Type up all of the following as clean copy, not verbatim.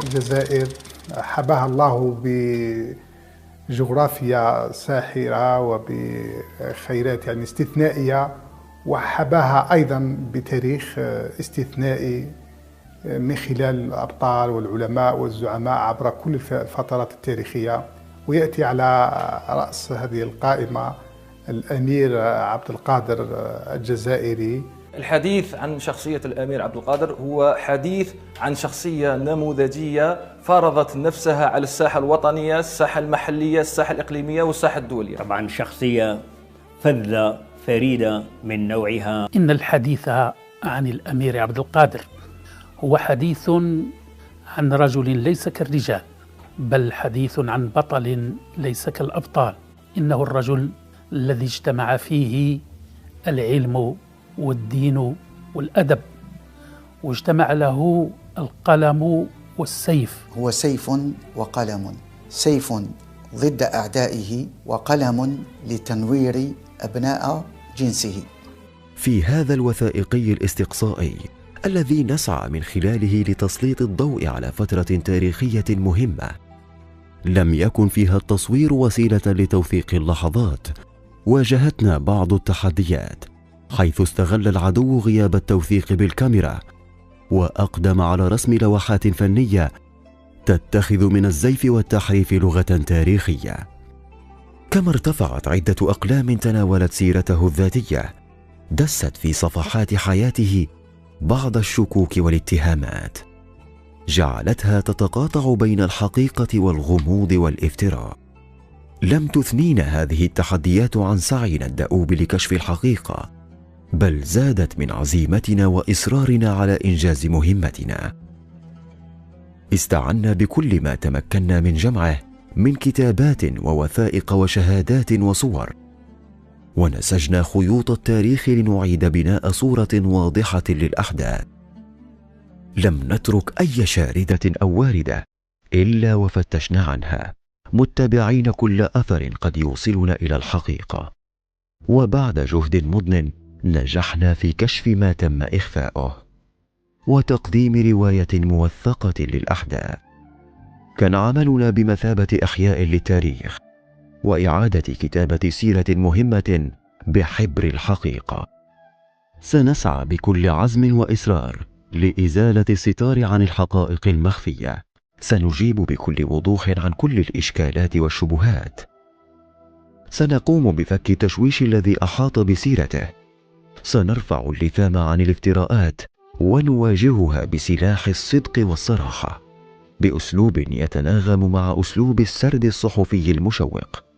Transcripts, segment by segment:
الجزائر حباها الله بجغرافيا ساحرة وبخيرات يعني استثنائية، وحباها أيضا بتاريخ استثنائي من خلال الأبطال والعلماء والزعماء عبر كل الفترات التاريخية. ويأتي على رأس هذه القائمة الأمير عبد القادر الجزائري. الحديث عن شخصية الأمير عبد القادر هو حديث عن شخصية نموذجية فرضت نفسها على الساحة الوطنية، الساحة المحلية، الساحة الإقليمية والساحة الدولية. طبعا شخصية فذة فريدة من نوعها. إن الحديث عن الأمير عبد القادر هو حديث عن رجل ليس كالرجال، بل حديث عن بطل ليس كالأبطال. إنه الرجل الذي اجتمع فيه العلم والدين والأدب، واجتمع له القلم والسيف. هو سيف وقلم، سيف ضد أعدائه وقلم لتنوير أبناء جنسه. في هذا الوثائقي الاستقصائي الذي نسعى من خلاله لتسليط الضوء على فترة تاريخية مهمة، لم يكن فيها التصوير وسيلة لتوثيق اللحظات. واجهتنا بعض التحديات، حيث استغل العدو غياب التوثيق بالكاميرا وأقدم على رسم لوحات فنية تتخذ من الزيف والتحريف لغة تاريخية. كما ارتفعت عدة أقلام تناولت سيرته الذاتية، دست في صفحات حياته بعض الشكوك والاتهامات، جعلتها تتقاطع بين الحقيقة والغموض والافتراء. لم تثنينا هذه التحديات عن سعينا الدؤوب لكشف الحقيقة، بل زادت من عزيمتنا وإصرارنا على إنجاز مهمتنا. استعنا بكل ما تمكنا من جمعه من كتابات ووثائق وشهادات وصور، ونسجنا خيوط التاريخ لنعيد بناء صورة واضحة للأحداث. لم نترك أي شاردة أو واردة إلا وفتشنا عنها، متبعين كل أثر قد يوصلنا إلى الحقيقة. وبعد جهد مضن نجحنا في كشف ما تم إخفاؤه وتقديم رواية موثقة للأحداث. كان عملنا بمثابة إحياء للتاريخ وإعادة كتابة سيرة مهمة بحبر الحقيقة. سنسعى بكل عزم وإصرار لإزالة الستار عن الحقائق المخفية. سنجيب بكل وضوح عن كل الإشكالات والشبهات. سنقوم بفك التشويش الذي أحاط بسيرته. سنرفع اللثام عن الافتراءات ونواجهها بسلاح الصدق والصراحة، بأسلوب يتناغم مع أسلوب السرد الصحفي المشوق.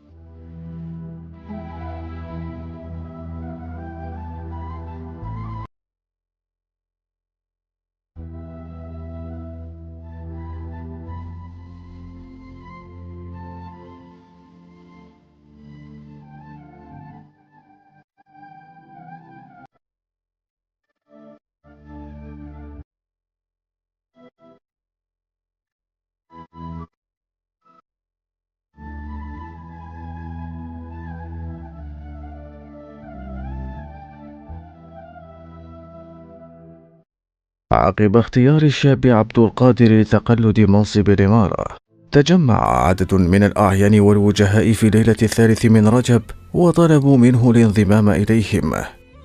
عقب اختيار الشاب عبد القادر لتقلد منصب الإمارة، تجمع عدد من الأعيان والوجهاء في ليلة 3 من رجب وطلبوا منه الانضمام إليهم.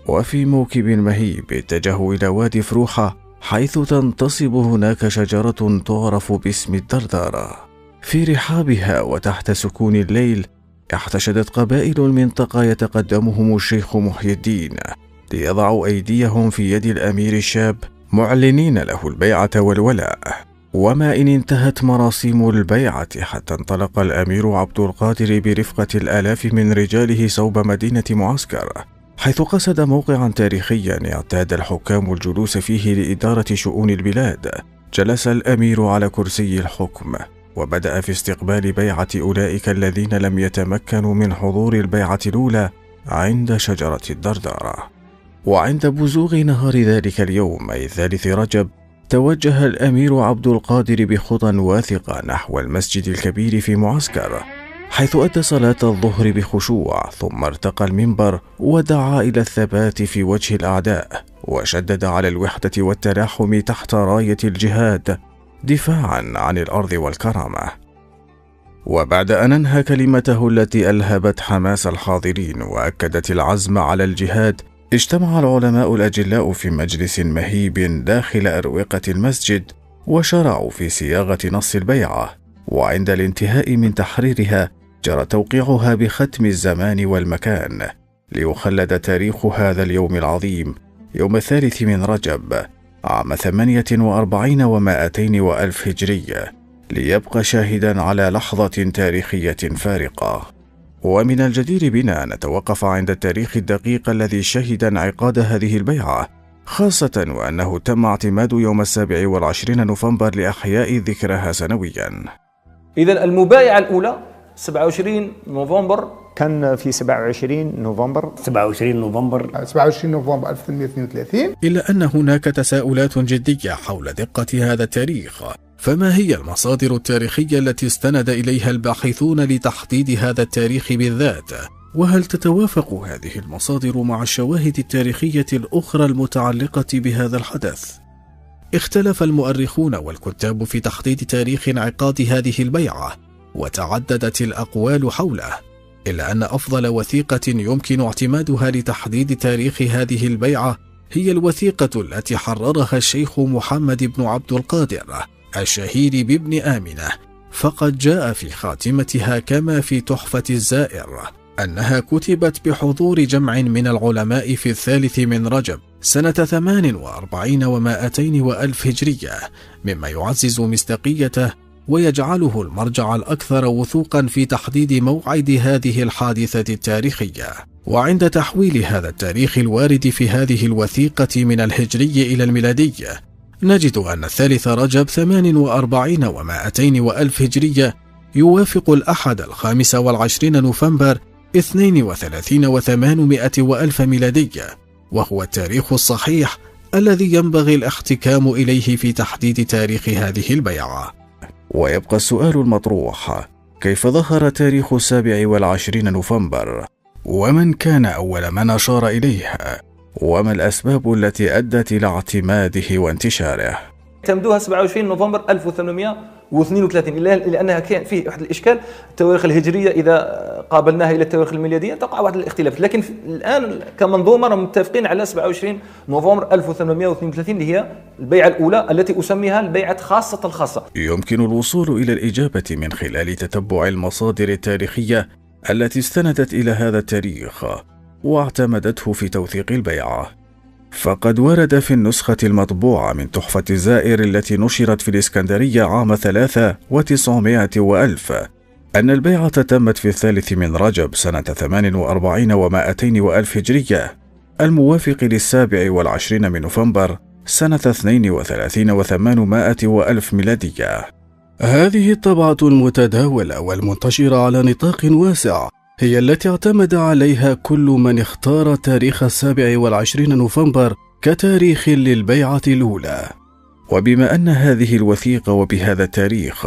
وفي موكب مهيب اتجهوا إلى وادي فروحة، حيث تنتصب هناك شجرة تعرف باسم الدردارة. في رحابها وتحت سكون الليل احتشدت قبائل المنطقة يتقدمهم الشيخ محي الدين ليضعوا أيديهم في يد الأمير الشاب، معلنين له البيعة والولاء. وما إن انتهت مراسيم البيعة حتى انطلق الأمير عبد القادر برفقة الآلاف من رجاله صوب مدينة معسكر، حيث قصد موقعا تاريخيا اعتاد الحكام الجلوس فيه لإدارة شؤون البلاد. جلس الأمير على كرسي الحكم وبدأ في استقبال بيعة أولئك الذين لم يتمكنوا من حضور البيعة الأولى عند شجرة الدردارة. وعند بزوغ نهار ذلك اليوم أي 3 رجب، توجه الأمير عبد القادر بخطى واثقة نحو المسجد الكبير في معسكر، حيث أدى صلاة الظهر بخشوع، ثم ارتقى المنبر ودعا إلى الثبات في وجه الأعداء، وشدد على الوحدة والتلاحم تحت راية الجهاد دفاعا عن الأرض والكرامة. وبعد أن أنهى كلمته التي ألهبت حماس الحاضرين وأكدت العزم على الجهاد، اجتمع العلماء الأجلاء في مجلس مهيب داخل أروقة المسجد، وشرعوا في صياغة نص البيعة. وعند الانتهاء من تحريرها جرى توقيعها بختم الزمان والمكان، ليخلد تاريخ هذا اليوم العظيم يوم 3 من رجب عام 48 و200 وألف هجرية، ليبقى شاهدا على لحظة تاريخية فارقة. ومن الجدير بنا أن نتوقف عند التاريخ الدقيق الذي شهد انعقاد هذه البيعة، خاصة وأنه تم اعتماد يوم 27 نوفمبر لإحياء ذكرها سنويا. إذن المبايعة الأولى 27 نوفمبر، كان في 27 نوفمبر 27 نوفمبر 1832. إلا أن هناك تساؤلات جدية حول دقة هذا التاريخ. فما هي المصادر التاريخية التي استند إليها الباحثون لتحديد هذا التاريخ بالذات؟ وهل تتوافق هذه المصادر مع الشواهد التاريخية الأخرى المتعلقة بهذا الحدث؟ اختلف المؤرخون والكتاب في تحديد تاريخ انعقاد هذه البيعة، وتعددت الأقوال حوله، إلا أن أفضل وثيقة يمكن اعتمادها لتحديد تاريخ هذه البيعة هي الوثيقة التي حررها الشيخ محمد بن عبد القادر الشهير بابن آمنة، فقد جاء في خاتمتها كما في تحفة الزائر أنها كتبت بحضور جمع من العلماء في 3 من رجب سنة 48 و200 وألف هجرية، مما يعزز مصداقيته ويجعله المرجع الأكثر وثوقا في تحديد موعد هذه الحادثة التاريخية. وعند تحويل هذا التاريخ الوارد في هذه الوثيقة من الهجري إلى الميلادي، نجد أن 3 رجب 48 و200 وألف هجرية يوافق 25 نوفمبر 32 و800 وألف ميلادية، وهو التاريخ الصحيح الذي ينبغي الاحتكام إليه في تحديد تاريخ هذه البيعة. ويبقى السؤال المطروح: كيف ظهر تاريخ 27 نوفمبر؟ ومن كان أول من أشار إليها؟ وما الأسباب التي أدت إلى اعتماده وانتشاره؟ اعتمدوها 27 نوفمبر 1832 لأنها كان فيه واحد الإشكال. التواريخ الهجرية إذا قابلناها إلى التواريخ الميلادية تقع واحد الاختلاف، لكن الآن كمنظومة متفقين على 27 نوفمبر 1832 اللي هي البيعة الأولى التي أسميها البيعة خاصة الخاصة. يمكن الوصول إلى الإجابة من خلال تتبع المصادر التاريخية التي استندت إلى هذا التاريخ واعتمدته في توثيق البيعة. فقد ورد في النسخة المطبوعة من تحفة الزائر التي نشرت في الإسكندرية عام 3900 وألف أن البيعة تمت في 3 من رجب سنة 48 و200 وألف هجرية، الموافق 27 من نوفمبر سنة 32 و800 وألف ميلادية. هذه الطبعة المتداولة والمنتشرة على نطاق واسع هي التي اعتمد عليها كل من اختار تاريخ 27 نوفمبر كتاريخ للبيعة الأولى. وبما أن هذه الوثيقة وبهذا التاريخ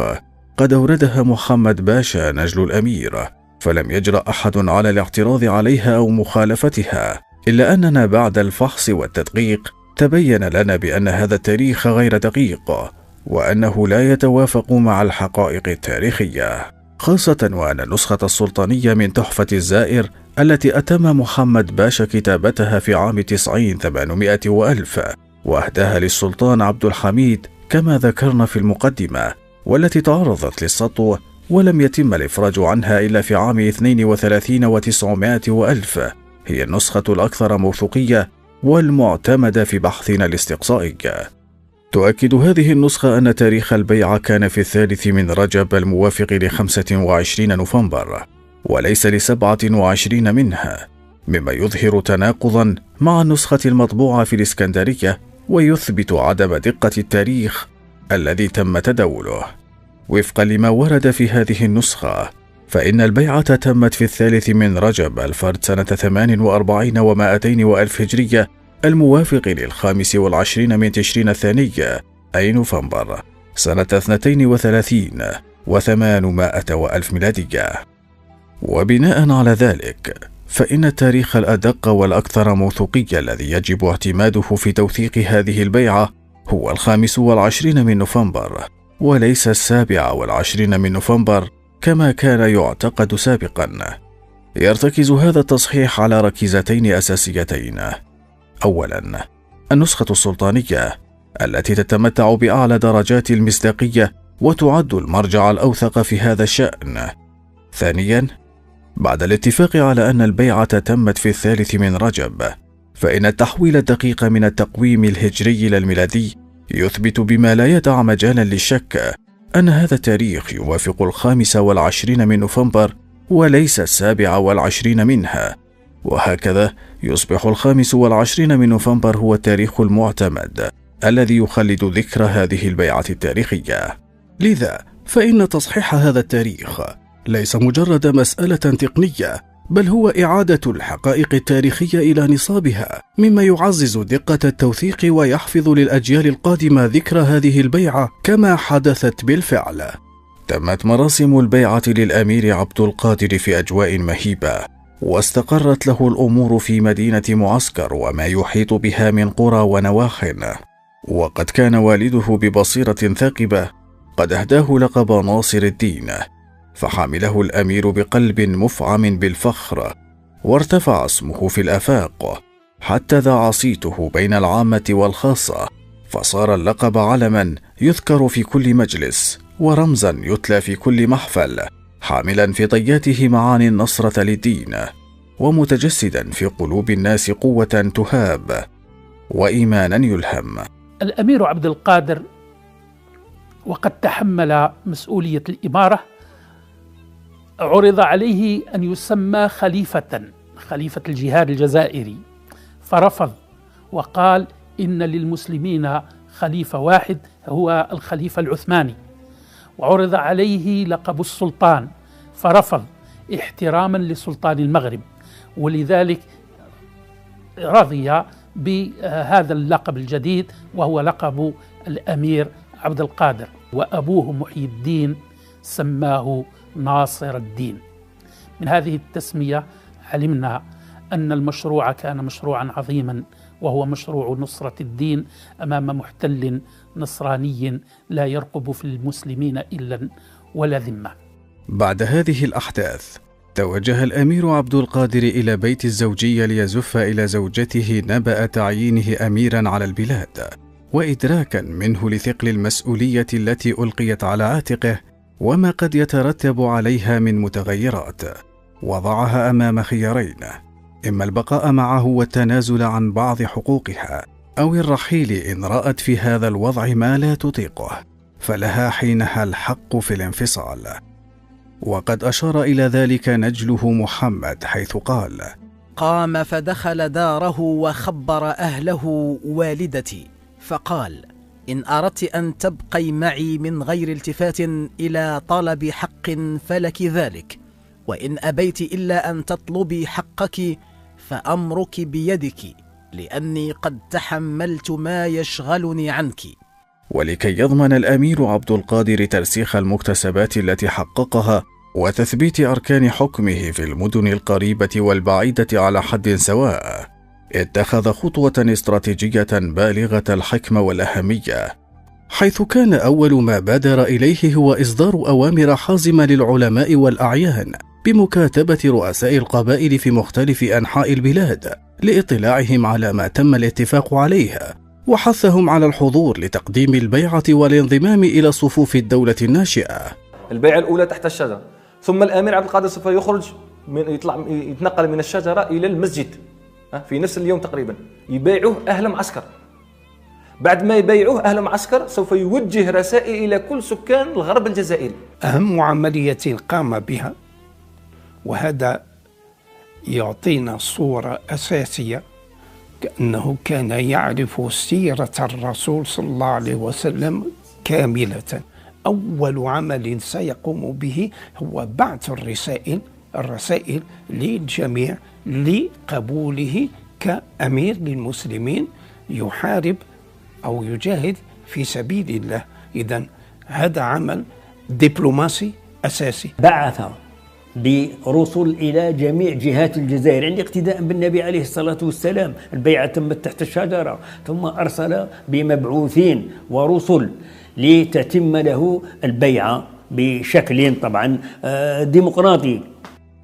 قد أوردها محمد باشا نجل الأمير، فلم يجرأ أحد على الاعتراض عليها أو مخالفتها، إلا أننا بعد الفحص والتدقيق تبين لنا بأن هذا التاريخ غير دقيق، وأنه لا يتوافق مع الحقائق التاريخية، خاصة وأن النسخة السلطانية من تحفة الزائر التي أتم محمد باشا كتابتها في عام 800 وألف وأهداها للسلطان عبد الحميد كما ذكرنا في المقدمة، والتي تعرضت للسطو ولم يتم الإفراج عنها إلا في عام 32 و900 وألف، هي النسخة الأكثر موثوقية والمعتمدة في بحثنا الاستقصائي. تؤكد هذه النسخة أن تاريخ البيعة كان في 3 من رجب الموافق 25 نوفمبر وليس 27 منها، مما يظهر تناقضا مع النسخة المطبوعة في الإسكندرية ويثبت عدم دقة التاريخ الذي تم تداوله. وفقا لما ورد في هذه النسخة، فإن البيعة تمت في 3 من رجب الفرد سنة 48 و200 وألف هجرية الموافق 25 من تشرين الثاني أي نوفمبر سنة 32 و800 وألف ميلادية. وبناء على ذلك فإن التاريخ الأدق والأكثر موثوقية الذي يجب اعتماده في توثيق هذه البيعة هو 25 من نوفمبر وليس 27 من نوفمبر كما كان يعتقد سابقا. يرتكز هذا التصحيح على ركيزتين أساسيتين: أولا، النسخة السلطانية التي تتمتع بأعلى درجات المصداقية وتعد المرجع الأوثق في هذا الشأن. ثانيا، بعد الاتفاق على أن البيعة تمت في 3 من رجب، فإن التحويل الدقيق من التقويم الهجري إلى الميلادي يثبت بما لا يدع مجالا للشك أن هذا التاريخ يوافق 25 من نوفمبر وليس 27 منها، وهكذا يصبح 25 من نوفمبر هو التاريخ المعتمد الذي يخلد ذكر هذه البيعة التاريخية. لذا فإن تصحيح هذا التاريخ ليس مجرد مسألة تقنية، بل هو إعادة الحقائق التاريخية إلى نصابها، مما يعزز دقة التوثيق ويحفظ للأجيال القادمة ذكر هذه البيعة كما حدثت بالفعل. تمت مراسم البيعة للأمير عبد القادر في أجواء مهيبة، واستقرت له الأمور في مدينة معسكر وما يحيط بها من قرى ونواح، وقد كان والده ببصيرة ثاقبة قد أهداه لقب ناصر الدين، فحمله الأمير بقلب مفعم بالفخر، وارتفع اسمه في الآفاق حتى ذاع صيته بين العامة والخاصة، فصار اللقب علما يذكر في كل مجلس ورمزا يتلى في كل محفل، حاملا في طياته معاني النصرة للدين، ومتجسدا في قلوب الناس قوة تهاب وإيمانا يلهم. الأمير عبد القادر وقد تحمل مسؤولية الإمارة عرض عليه أن يسمى خليفة الجهاد الجزائري، فرفض وقال إن للمسلمين خليفة واحد هو الخليفة العثماني. وعرض عليه لقب السلطان فرفض احتراما لسلطان المغرب، ولذلك رضي بهذا اللقب الجديد وهو لقب الأمير عبد القادر، وأبوه محي الدين سماه ناصر الدين. من هذه التسمية علمنا أن المشروع كان مشروعا عظيما، وهو مشروع نصرة الدين أمام محتل نصراني لا يرقب في المسلمين إلا ولا ذمة. بعد هذه الأحداث توجه الأمير عبد القادر إلى بيت الزوجية ليزف إلى زوجته نبأ تعيينه أميرا على البلاد، وإدراكا منه لثقل المسؤولية التي ألقيت على عاتقه وما قد يترتب عليها من متغيرات، وضعها أمام خيارين: إما البقاء معه والتنازل عن بعض حقوقها، أو الرحيل إن رأت في هذا الوضع ما لا تطيقه، فلها حينها الحق في الانفصال. وقد أشار إلى ذلك نجله محمد حيث قال: قام فدخل داره وخبر أهله والدتي فقال: إن أردت أن تبقي معي من غير التفات إلى طلب حق فلك ذلك، وإن أبيت إلا أن تطلبي حقك فأمرك بيدك، لأني قد تحملت ما يشغلني عنك. ولكي يضمن الأمير عبد القادر ترسيخ المكتسبات التي حققها وتثبيت أركان حكمه في المدن القريبة والبعيدة على حد سواء، اتخذ خطوة استراتيجية بالغة الحكمة والأهمية، حيث كان أول ما بادر إليه هو إصدار أوامر حازمة للعلماء والأعيان بمكاتبة رؤساء القبائل في مختلف أنحاء البلاد لإطلاعهم على ما تم الاتفاق عليه، وحثهم على الحضور لتقديم البيعة والانضمام إلى صفوف الدولة الناشئة. البيعة الأولى تحت الشجرة، ثم الأمير عبد القادر سوف يخرج يتنقل من الشجرة إلى المسجد في نفس اليوم تقريبا، يبايعوه أهل معسكر. بعد ما يبايعوه أهل معسكر سوف يوجه رسائل إلى كل سكان الغرب الجزائري. أهم عملية قام بها، وهذا يعطينا صورة أساسية كأنه كان يعرف سيرة الرسول صلى الله عليه وسلم كاملة. أول عمل سيقوم به هو بعث الرسائل للجميع لقبوله كأمير للمسلمين يحارب أو يجاهد في سبيل الله. إذن هذا عمل دبلوماسي أساسي. بعث برسل إلى جميع جهات الجزائر، يعني اقتداء بالنبي عليه الصلاة والسلام. البيعة تمت تحت الشجرة، ثم أرسل بمبعوثين ورسل لتتم له البيعة بشكل طبعا ديمقراطي.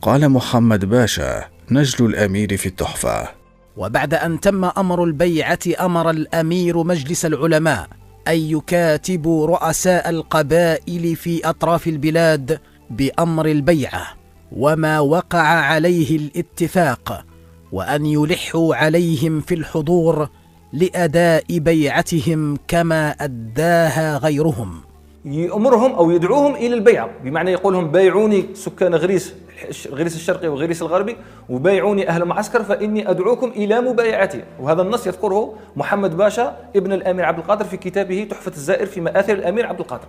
قال محمد باشا نجل الأمير في التحفة: وبعد أن تم أمر البيعة أمر الأمير مجلس العلماء أن يكاتبوا رؤساء القبائل في أطراف البلاد بأمر البيعة وما وقع عليه الاتفاق، وأن يلحوا عليهم في الحضور لأداء بيعتهم كما أداها غيرهم. يأمرهم أو يدعوهم إلى البيعة، بمعنى يقولهم بايعوني سكان غريس الشرقي وغريس الغربي، وبايعوني أهل معسكر فإني أدعوكم إلى مبايعتي. وهذا النص يذكره محمد باشا ابن الأمير عبد القادر في كتابه تحفة الزائر في مآثر الأمير عبد القادر.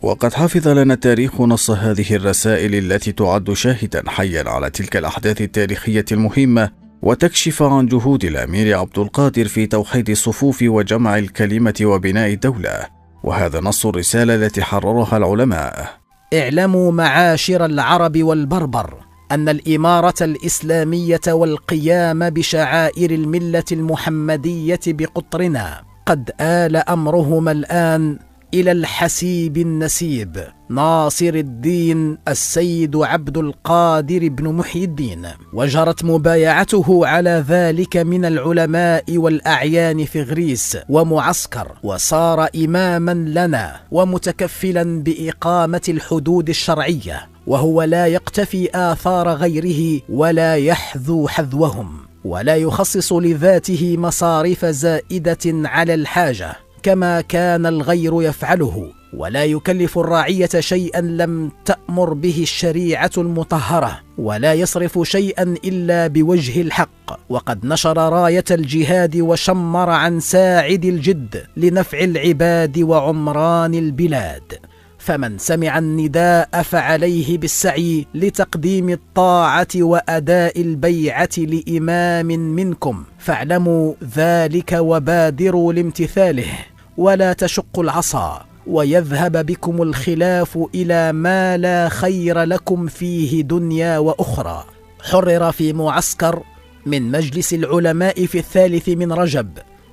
وقد حفظ لنا التاريخ نص هذه الرسائل التي تعد شاهدا حيا على تلك الأحداث التاريخية المهمة، وتكشف عن جهود الأمير عبد القادر في توحيد الصفوف وجمع الكلمة وبناء الدولة. وهذا نص الرسالة التي حررها العلماء: اعلموا معاشر العرب والبربر أن الإمارة الإسلامية والقيام بشعائر الملة المحمدية بقطرنا قد آل أمرهما الآن إلى الحسيب النسيب ناصر الدين السيد عبد القادر بن محي الدين، وجرت مبايعته على ذلك من العلماء والأعيان في غريس ومعسكر، وصار إماما لنا ومتكفلا بإقامة الحدود الشرعية، وهو لا يقتفي آثار غيره ولا يحذو حذوهم، ولا يخصص لذاته مصاريف زائدة على الحاجة كما كان الغير يفعله، ولا يكلف الرعية شيئا لم تأمر به الشريعة المطهرة، ولا يصرف شيئا إلا بوجه الحق. وقد نشر راية الجهاد وشمر عن ساعد الجد لنفع العباد وعمران البلاد. فمن سمع النداء فعليه بالسعي لتقديم الطاعة وأداء البيعة لإمام منكم، فاعلموا ذلك وبادروا لامتثاله، ولا تشقوا العصا ويذهب بكم الخلاف إلى ما لا خير لكم فيه دنيا وأخرى. حرر في معسكر من مجلس العلماء في 3 من رجب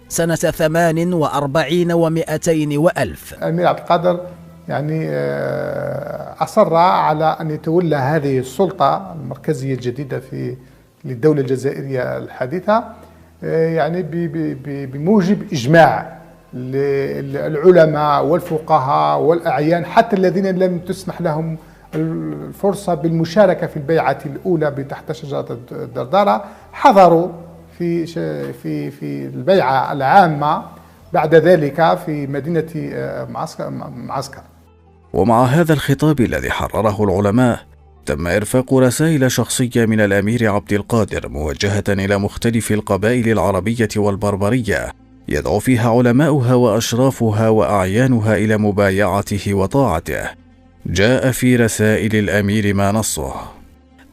سنة 48 و200 وألف. الأمير عبد القادر يعني أصر على أن يتولى هذه السلطة المركزية الجديدة في للدولة الجزائرية الحديثة، يعني بموجب إجماع العلماء والفقهاء والأعيان، حتى الذين لم تسمح لهم الفرصة بالمشاركة في البيعة الأولى تحت شجرة الدردارة حضروا في البيعة العامة بعد ذلك في مدينة معسكر. ومع هذا الخطاب الذي حرره العلماء تم إرفاق رسائل شخصية من الأمير عبد القادر موجهة إلى مختلف القبائل العربية والبربرية، يدعو فيها علماؤها وأشرافها وأعيانها إلى مبايعته وطاعته. جاء في رسائل الأمير ما نصه: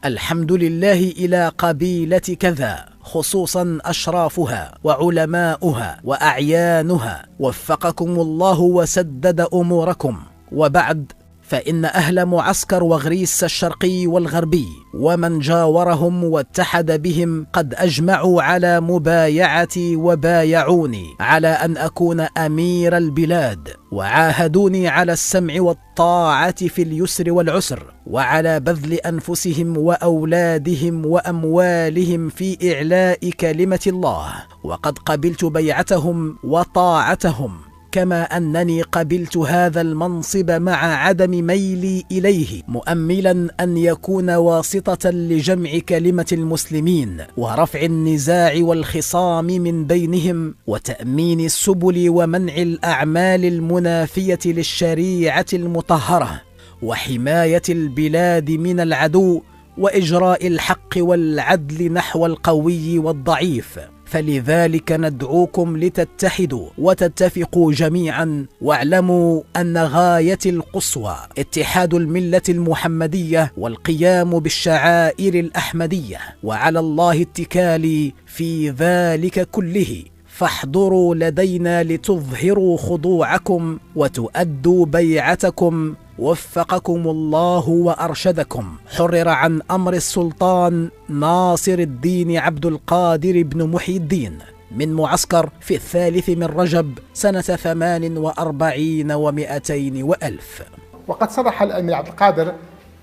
الحمد لله إلى قبيلة كذا، خصوصا أشرافها وعلماؤها وأعيانها، وفقكم الله وسدد أموركم. وبعد، فإن أهل معسكر وغريس الشرقي والغربي ومن جاورهم واتحد بهم قد أجمعوا على مبايعتي وبايعوني على أن أكون أمير البلاد، وعاهدوني على السمع والطاعة في اليسر والعسر، وعلى بذل أنفسهم وأولادهم وأموالهم في إعلاء كلمة الله. وقد قبلت بيعتهم وطاعتهم، كما أنني قبلت هذا المنصب مع عدم ميلي إليه، مؤملا أن يكون واسطة لجمع كلمة المسلمين ورفع النزاع والخصام من بينهم، وتأمين السبل ومنع الأعمال المنافية للشريعة المطهرة، وحماية البلاد من العدو، وإجراء الحق والعدل نحو القوي والضعيف. فلذلك ندعوكم لتتحدوا وتتفقوا جميعا، واعلموا أن غاية القصوى اتحاد الملة المحمدية والقيام بالشعائر الأحمدية، وعلى الله اتكالي في ذلك كله، فاحضروا لدينا لتظهروا خضوعكم وتؤدوا بيعتكم وفقكم الله وأرشدكم. حرر عن أمر السلطان ناصر الدين عبد القادر بن محي الدين من معسكر في 3 من رجب سنة 48 و200 وألف. وقد صرح الأمير عبد القادر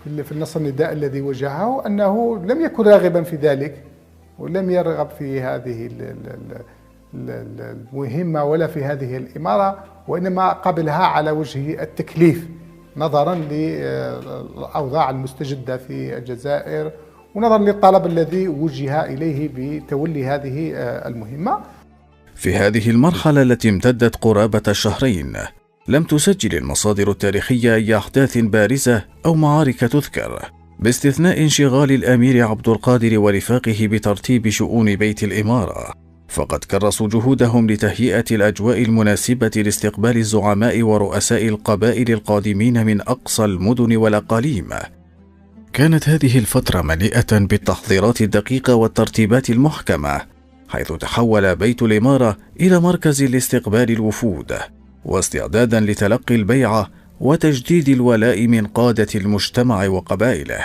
في النص النداء الذي وجهه أنه لم يكن راغبا في ذلك، ولم يرغب في هذه المهمة ولا في هذه الإمارة، وإنما قبلها على وجه التكليف نظرا للأوضاع المستجدة في الجزائر، ونظرا للطلب الذي وجه إليه بتولي هذه المهمة. في هذه المرحلة التي امتدت قرابة الشهرين لم تسجل المصادر التاريخية أي أحداث بارزة أو معارك تذكر، باستثناء انشغال الأمير عبد القادر ورفاقه بترتيب شؤون بيت الإمارة، فقد كرسوا جهودهم لتهيئة الأجواء المناسبة لاستقبال الزعماء ورؤساء القبائل القادمين من أقصى المدن والأقاليم. كانت هذه الفترة مليئة بالتحضيرات الدقيقة والترتيبات المحكمة، حيث تحول بيت الإمارة إلى مركز لاستقبال الوفود، واستعدادا لتلقي البيعة وتجديد الولاء من قادة المجتمع وقبائله.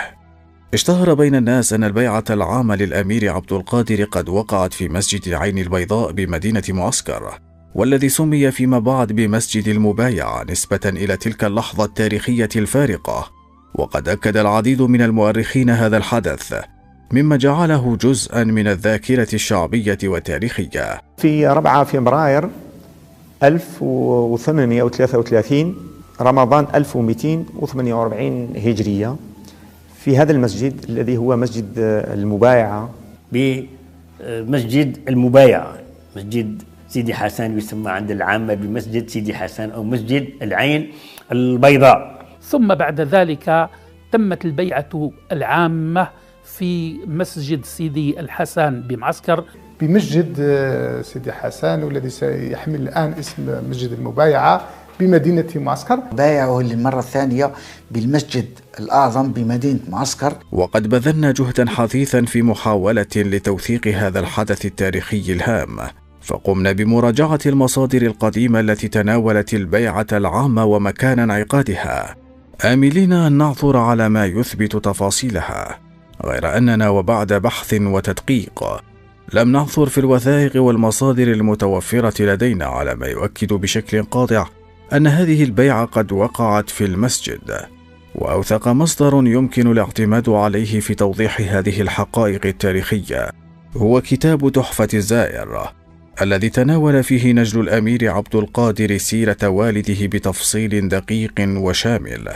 اشتهر بين الناس أن البيعة العامة للأمير عبد القادر قد وقعت في مسجد العين البيضاء بمدينة معسكر، والذي سمي فيما بعد بمسجد المبايعة نسبة إلى تلك اللحظة التاريخية الفارقة. وقد أكد العديد من المؤرخين هذا الحدث، مما جعله جزءا من الذاكرة الشعبية والتاريخية. في 4 فبراير 1833 رمضان 1248 هجرية، في هذا المسجد الذي هو مسجد المبايعة، بمسجد المبايعة، مسجد سيدي حسن يسمى عند العامة بمسجد سيدي حسن أو مسجد العين البيضاء. ثم بعد ذلك تمت البيعة العامة في مسجد سيدي الحسن بمعسكر، بمسجد سيدي حسن والذي سيحمل الآن اسم مسجد المبايعة بمدينة معسكر. بايعه للمرة الثانية بالمسجد الأعظم بمدينة معسكر. وقد بذلنا جهدا حثيثا في محاولة لتوثيق هذا الحدث التاريخي الهام، فقمنا بمراجعة المصادر القديمة التي تناولت البيعة العامة ومكان انعقادها، آملين أن نعثر على ما يثبت تفاصيلها، غير أننا وبعد بحث وتدقيق لم نعثر في الوثائق والمصادر المتوفرة لدينا على ما يؤكد بشكل قاطع أن هذه البيعة قد وقعت في المسجد. وأوثق مصدر يمكن الاعتماد عليه في توضيح هذه الحقائق التاريخية هو كتاب تحفة الزائر، الذي تناول فيه نجل الأمير عبد القادر سيرة والده بتفصيل دقيق وشامل.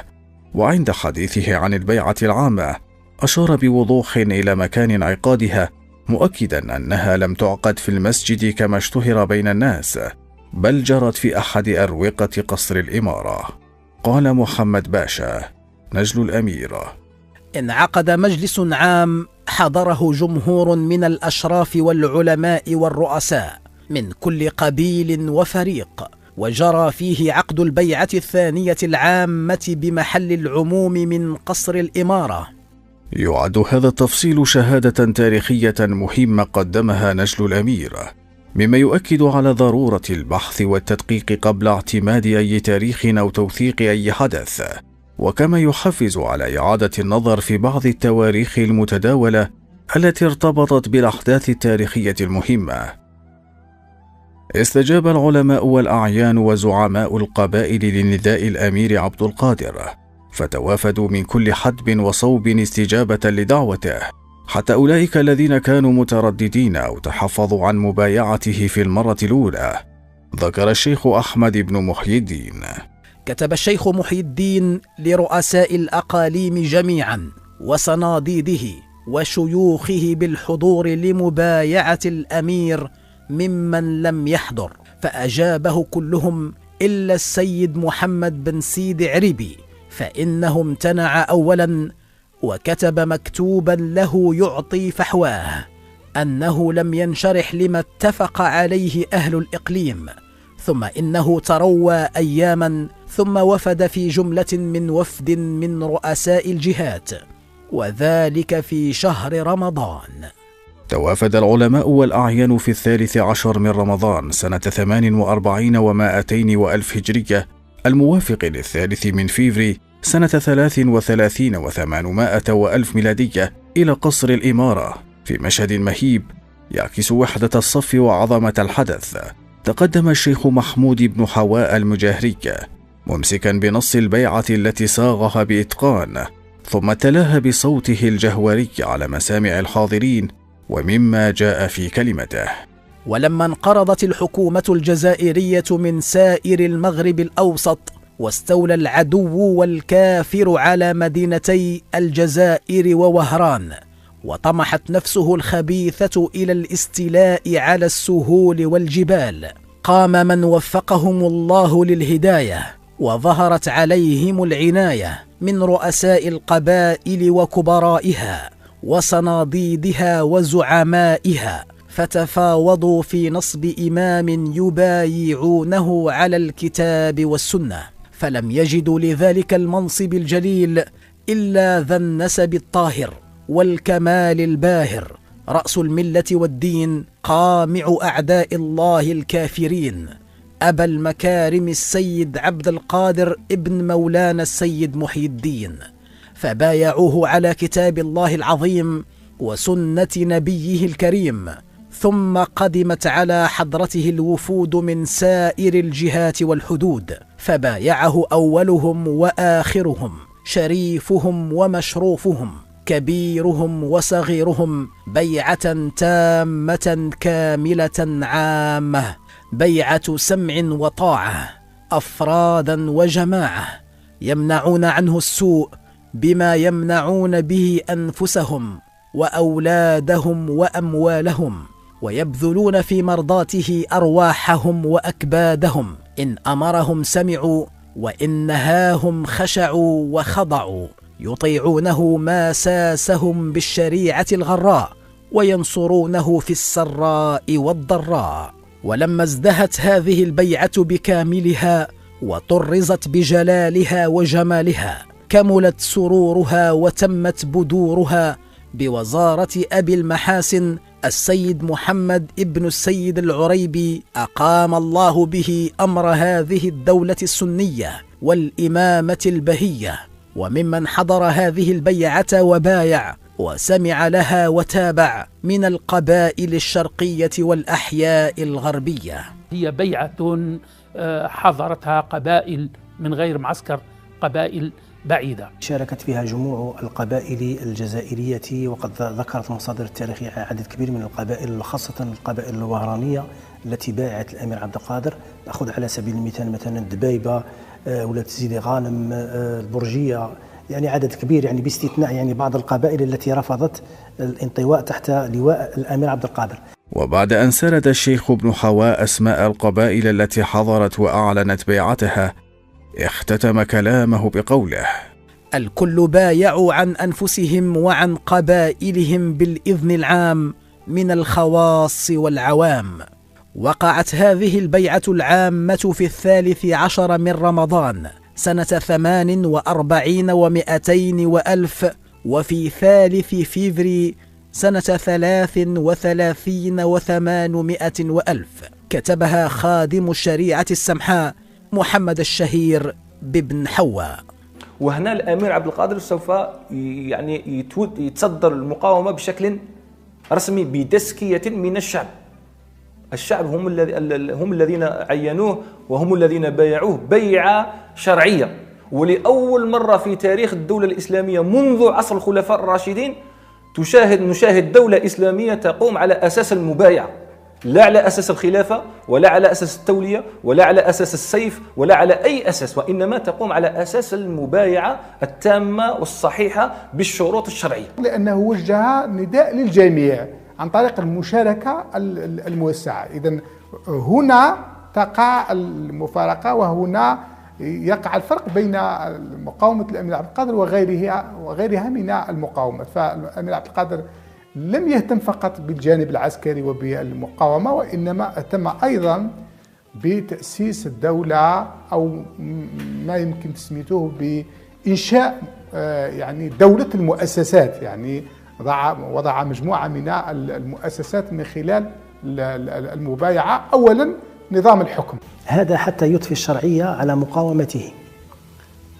وعند حديثه عن البيعة العامة أشار بوضوح إلى مكان انعقادها، مؤكدا أنها لم تعقد في المسجد كما اشتهر بين الناس، بل جرت في أحد أروقة قصر الإمارة. قال محمد باشا نجل الأمير: انعقد مجلس عام حضره جمهور من الأشراف والعلماء والرؤساء من كل قبيل وفريق، وجرى فيه عقد البيعة الثانية العامة بمحل العموم من قصر الإمارة. يعد هذا التفصيل شهادة تاريخية مهمة قدمها نجل الأمير، مما يؤكد على ضرورة البحث والتدقيق قبل اعتماد أي تاريخ أو توثيق أي حدث، وكما يحفز على إعادة النظر في بعض التواريخ المتداولة التي ارتبطت بالأحداث التاريخية المهمة. استجاب العلماء والأعيان وزعماء القبائل لنداء الأمير عبد القادر، فتوافدوا من كل حدب وصوب استجابة لدعوته، حتى أولئك الذين كانوا مترددين أو تحفظوا عن مبايعته في المرة الأولى. ذكر الشيخ أحمد بن محي الدين: كتب الشيخ محي الدين لرؤساء الأقاليم جميعا وصناديده وشيوخه بالحضور لمبايعة الأمير ممن لم يحضر، فأجابه كلهم إلا السيد محمد بن سيد عريبي، فإنه امتنع أولا، وكتب مكتوبا له يعطي فحواه أنه لم ينشرح لما اتفق عليه أهل الإقليم، ثم إنه تروى أياما ثم وفد في جملة من وفد من رؤساء الجهات، وذلك في شهر رمضان. توافد العلماء والأعيان في 13 من رمضان سنة 48 و200 وألف هجرية الموافق للثالث من فيفري سنة 33 و800 وألف ميلادية إلى قصر الإمارة في مشهد مهيب يعكس وحدة الصف وعظمة الحدث. تقدم الشيخ محمود بن حواء المجاهري ممسكا بنص البيعة التي صاغها بإتقان، ثم تلاها بصوته الجهوري على مسامع الحاضرين ومما جاء في كلمته: ولما انقرضت الحكومة الجزائرية من سائر المغرب الأوسط واستولى العدو والكافر على مدينتي الجزائر ووهران، وطمحت نفسه الخبيثة إلى الاستيلاء على السهول والجبال، قام من وفقهم الله للهداية وظهرت عليهم العناية من رؤساء القبائل وكبرائها وصناديدها وزعمائها، فتفاوضوا في نصب إمام يبايعونه على الكتاب والسنة، فلم يجدوا لذلك المنصب الجليل إلا ذا النسب الطاهر والكمال الباهر، رأس الملة والدين، قامع أعداء الله الكافرين، أبا المكارم السيد عبد القادر ابن مولانا السيد محي الدين، فبايعوه على كتاب الله العظيم وسنة نبيه الكريم. ثم قدمت على حضرته الوفود من سائر الجهات والحدود، فبايعه أولهم وآخرهم، شريفهم ومشروفهم، كبيرهم وصغيرهم، بيعة تامة كاملة عامة، بيعة سمع وطاعة، أفرادا وجماعة، يمنعون عنه السوء بما يمنعون به أنفسهم وأولادهم وأموالهم، ويبذلون في مرضاته أرواحهم وأكبادهم، إن أمرهم سمعوا وإن نهاهم خشعوا وخضعوا، يطيعونه ما ساسهم بالشريعة الغراء، وينصرونه في السراء والضراء. ولما ازدهت هذه البيعة بكاملها وطرزت بجلالها وجمالها، كملت سرورها وتمت بدورها بوزارة أبي المحاسن السيد محمد ابن السيد العريبي، أقام الله به أمر هذه الدولة السنية والإمامة البهية. وممن حضر هذه البيعة وبايع وسمع لها وتابع من القبائل الشرقية والأحياء الغربية. هي بيعة حضرتها قبائل من غير معسكر، قبائل بعيدة شاركت فيها جموع القبائل الجزائرية، وقد ذكرت المصادر التاريخية عدد كبير من القبائل، خاصة القبائل الوهرانية التي بايعت الأمير عبد القادر. نأخذ على سبيل المثال مثلا الدبيبة، ولاة سيدي غانم، البرجية، يعني عدد كبير، يعني باستثناء يعني بعض القبائل التي رفضت الانطواء تحت لواء الأمير عبد القادر. وبعد أن سرد الشيخ ابن حواء أسماء القبائل التي حضرت وأعلنت بيعتها، اختتم كلامه بقوله: الكل بايعوا عن أنفسهم وعن قبائلهم بالإذن العام من الخواص والعوام. وقعت هذه البيعة العامة في 13 من رمضان سنة 48 و200 وألف، وفي 3 فيفري سنة 33 و800 وألف، كتبها خادم الشريعة السمحاء محمد الشهير بابن حواء. وهنا الأمير عبد القادر سوف يعني يتصدر المقاومة بشكل رسمي بتزكية من الشعب. الشعب هم الذين عينوه وهم الذين بايعوه بيعة شرعية، ولأول مرة في تاريخ الدولة الإسلامية منذ عصر الخلفاء الراشدين نشاهد دولة إسلامية تقوم على أساس المبايعة، لا على أساس الخلافة ولا على أساس التولية ولا على أساس السيف ولا على أي أساس، وإنما تقوم على أساس المبايعة التامة والصحيحة بالشروط الشرعية، لأنه وجه نداء للجميع عن طريق المشاركة الموسعة. إذن هنا تقع المفارقة، وهنا يقع الفرق بين مقاومة الأمير عبد القادر وغيرها من المقاومات. فالأمير عبد القادر لم يهتم فقط بالجانب العسكري وبالمقاومة، وإنما اهتم أيضا بتأسيس الدولة، أو ما يمكن تسميته بإنشاء يعني دولة المؤسسات، يعني وضع مجموعة من المؤسسات من خلال المبايعة. أولا نظام الحكم، هذا حتى يضفي الشرعية على مقاومته،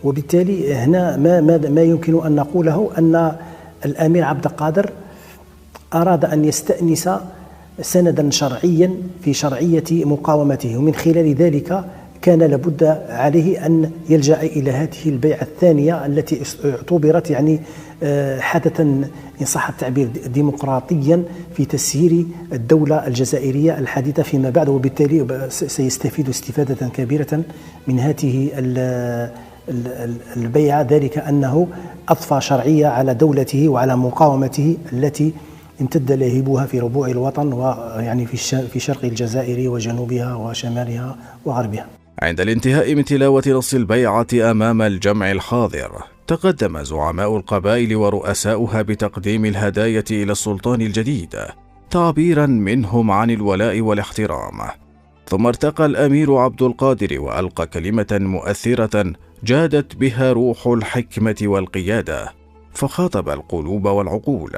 وبالتالي هنا ما يمكن أن نقوله أن الأمير عبد القادر أراد أن يستأنس سندا شرعيا في شرعية مقاومته، ومن خلال ذلك كان لابد عليه أن يلجأ إلى هذه البيعة الثانية التي اعتبرت يعني حدثا إن صح التعبير ديمقراطيا في تسيير الدولة الجزائرية الحديثة فيما بعد، وبالتالي سيستفيد استفادة كبيرة من هذه البيعة، ذلك أنه أضفى شرعية على دولته وعلى مقاومته التي امتد لهيبها في ربوع الوطن، ويعني في شرق الجزائر وجنوبها وشمالها وغربها. عند الانتهاء من تلاوة نص البيعة أمام الجمع الحاضر، تقدم زعماء القبائل ورؤساؤها بتقديم الهدايا إلى السلطان الجديد تعبيرا منهم عن الولاء والاحترام. ثم ارتقى الأمير عبد القادر وألقى كلمة مؤثرة جادت بها روح الحكمة والقيادة، فخاطب القلوب والعقول،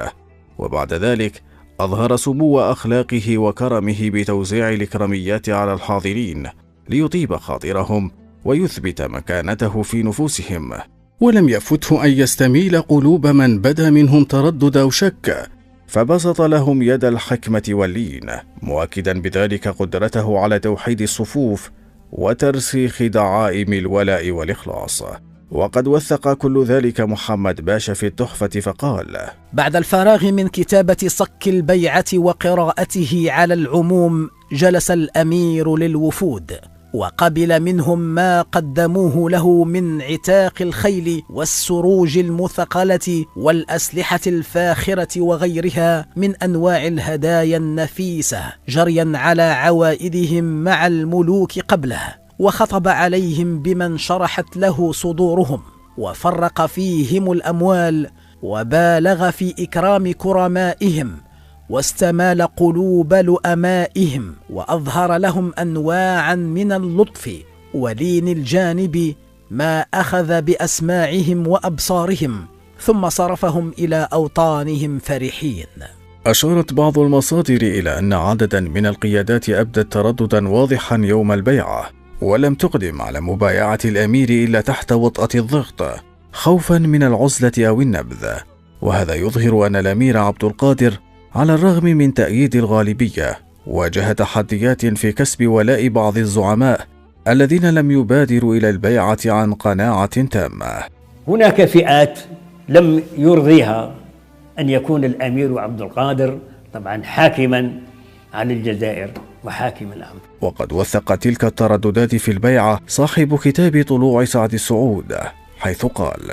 وبعد ذلك أظهر سمو أخلاقه وكرمه بتوزيع الإكراميات على الحاضرين ليطيب خاطرهم ويثبت مكانته في نفوسهم. ولم يفته أن يستميل قلوب من بدا منهم تردد أو شك، فبسط لهم يد الحكمة واللين، مؤكدا بذلك قدرته على توحيد الصفوف وترسيخ دعائم الولاء والإخلاص. وقد وثق كل ذلك محمد باشا في التحفة فقال: بعد الفراغ من كتابة صك البيعة وقراءته على العموم، جلس الأمير للوفود وقبل منهم ما قدموه له من عتاق الخيل والسروج المثقلة والأسلحة الفاخرة وغيرها من أنواع الهدايا النفيسة، جريا على عوائدهم مع الملوك قبله، وخطب عليهم بمن شرحت له صدورهم، وفرق فيهم الأموال، وبالغ في إكرام كرمائهم، واستمال قلوب لؤمائهم، وأظهر لهم أنواعا من اللطف ولين الجانب ما أخذ بأسماعهم وأبصارهم، ثم صرفهم إلى أوطانهم فرحين. أشارت بعض المصادر إلى أن عددا من القيادات أبدت ترددا واضحا يوم البيعة، ولم تقدم على مبايعة الأمير إلا تحت وطأة الضغط، خوفا من العزلة أو النبذ. وهذا يظهر أن الأمير عبد القادر على الرغم من تأييد الغالبية واجه تحديات في كسب ولاء بعض الزعماء الذين لم يبادروا إلى البيعة عن قناعة تامة. هناك فئات لم يرضيها أن يكون الأمير عبد القادر طبعا حاكما عن الجزائر وحاكما عام. وقد وثق تلك الترددات في البيعة صاحب كتاب طلوع سعد السعود، حيث قال: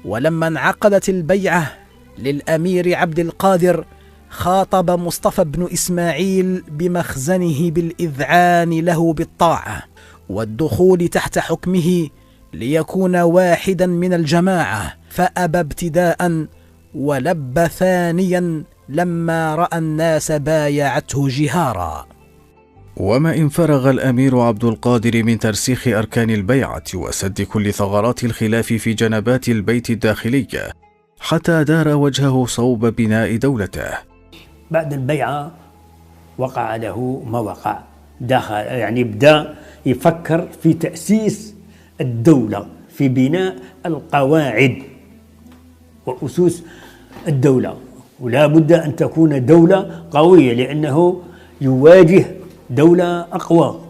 ولما انعقدت البيعة للأمير عبد القادر، خاطب مصطفى بن إسماعيل بمخزنه بالإذعان له بالطاعة والدخول تحت حكمه ليكون واحدا من الجماعة، فأبى ابتداء ولب ثانيا لما رأى الناس بايعته جهارا. وما إن فرغ الأمير عبد القادر من ترسيخ أركان البيعة وسد كل ثغرات الخلاف في جنبات البيت الداخلي، حتى دار وجهه صوب بناء دولته. بعد البيعة وقع له ما وقع، يعني بدأ يفكر في تأسيس الدولة، في بناء القواعد وأسس الدولة، ولا بد أن تكون دولة قوية، لأنه يواجه دولة أقوى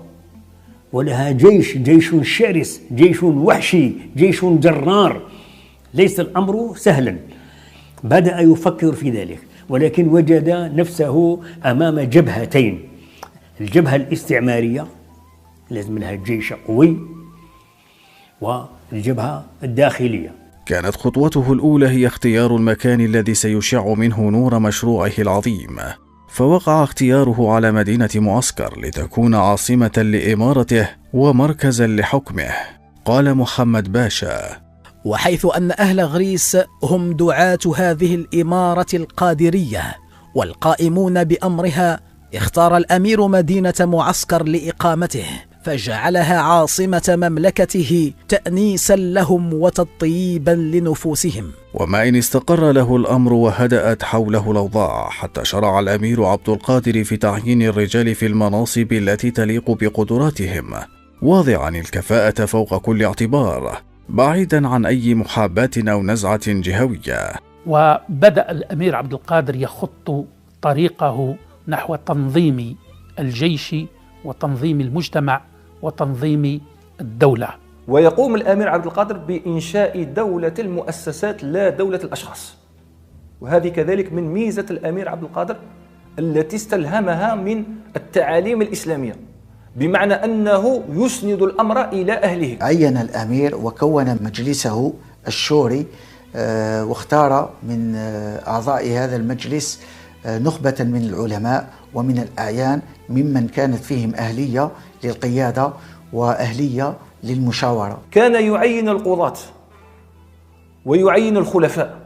ولها جيش شرس، جيش وحشي، جيش جرار، ليس الأمر سهلا. بدأ يفكر في ذلك، ولكن وجد نفسه أمام جبهتين: الجبهة الاستعمارية لازم لها جيش قوي، والجبهة الداخلية. كانت خطوته الأولى هي اختيار المكان الذي سيشع منه نور مشروعه العظيم، فوقع اختياره على مدينة معسكر لتكون عاصمة لإمارته ومركزا لحكمه. قال محمد باشا: وحيث أن أهل غريس هم دعاة هذه الإمارة القادرية والقائمون بأمرها، اختار الأمير مدينة معسكر لإقامته، فجعلها عاصمة مملكته تأنيسا لهم وتطيبا لنفوسهم. وما إن استقر له الأمر وهدأت حوله الأوضاع حتى شرع الأمير عبد القادر في تعيين الرجال في المناصب التي تليق بقدراتهم، واضعا الكفاءة فوق كل اعتبار، بعيدا عن أي محاباة أو نزعة جهوية. وبدأ الأمير عبد القادر يخط طريقه نحو تنظيم الجيش وتنظيم المجتمع وتنظيم الدولة. ويقوم الأمير عبد القادر بإنشاء دولة المؤسسات لا دولة الأشخاص، وهذه كذلك من ميزة الأمير عبد القادر التي استلهمها من التعاليم الإسلامية، بمعنى أنه يسند الأمر إلى أهله. عين الأمير وكون مجلسه الشوري، واختار من أعضاء هذا المجلس نخبة من العلماء ومن الأعيان ممن كانت فيهم أهلية للقيادة وأهلية للمشاورة. كان يعين القضاة ويعين الخلفاء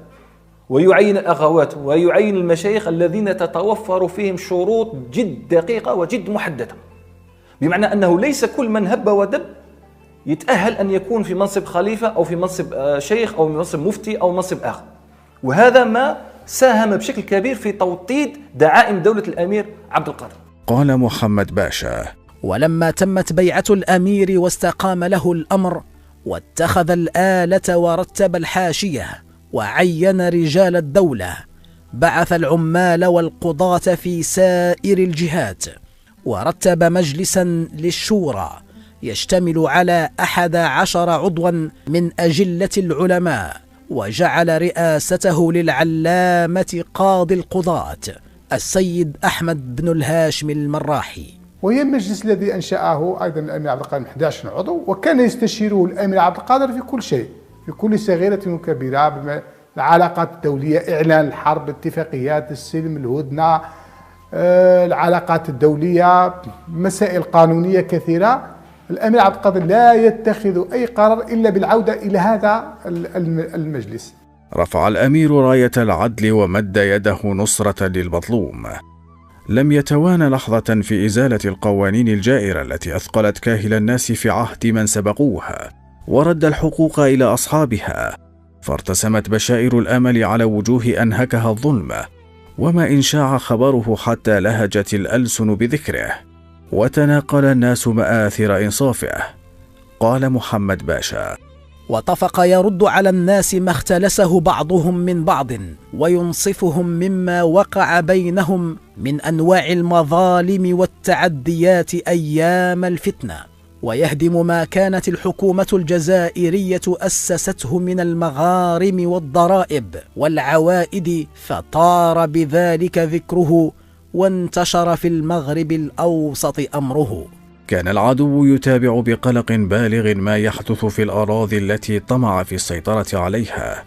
ويعين الأخوات ويعين المشايخ الذين تتوفر فيهم شروط جد دقيقة وجد محددة، بمعنى أنه ليس كل من هب ودب يتأهل أن يكون في منصب خليفة أو في منصب شيخ أو منصب مفتي أو منصب آخر. وهذا ما ساهم بشكل كبير في توطيد دعائم دولة الأمير عبد القادر. قال محمد باشا: ولما تمت بيعة الأمير واستقام له الأمر، واتخذ الآلة ورتب الحاشية وعين رجال الدولة، بعث العمال والقضاة في سائر الجهات، ورتب مجلسا للشورى يشتمل على 11 عضوا من أجلة العلماء، وجعل رئاسته للعلامة قاضي القضاة السيد أحمد بن الهاشم المراحي. وهي المجلس الذي أنشأه أيضا الأمير عبد القادر من 11 عضو، وكان يستشيره الأمير عبد القادر في كل شيء، في كل صغيرة وكبيرة، العلاقات الدولية، إعلان الحرب، اتفاقيات السلم، الهدنة، العلاقات الدولية، مسائل قانونية كثيرة. الأمير عبد القادر لا يتخذ أي قرار إلا بالعودة إلى هذا المجلس. رفع الأمير راية العدل ومد يده نصرة للمظلوم. لم يتوانى لحظة في إزالة القوانين الجائرة التي أثقلت كاهل الناس في عهد من سبقوها، ورد الحقوق إلى أصحابها، فارتسمت بشائر الأمل على وجوه أنهكها الظلم، وما إن شاع خبره حتى لهجت الألسن بذكره، وتناقل الناس مآثر إنصافه. قال محمد باشا: وطفق يرد على الناس ما اختلسه بعضهم من بعض، وينصفهم مما وقع بينهم من أنواع المظالم والتعديات أيام الفتنة، ويهدم ما كانت الحكومة الجزائرية أسسته من المغارم والضرائب والعوائد، فطار بذلك ذكره وانتشر في المغرب الأوسط أمره. كان العدو يتابع بقلق بالغ ما يحدث في الأراضي التي طمع في السيطرة عليها،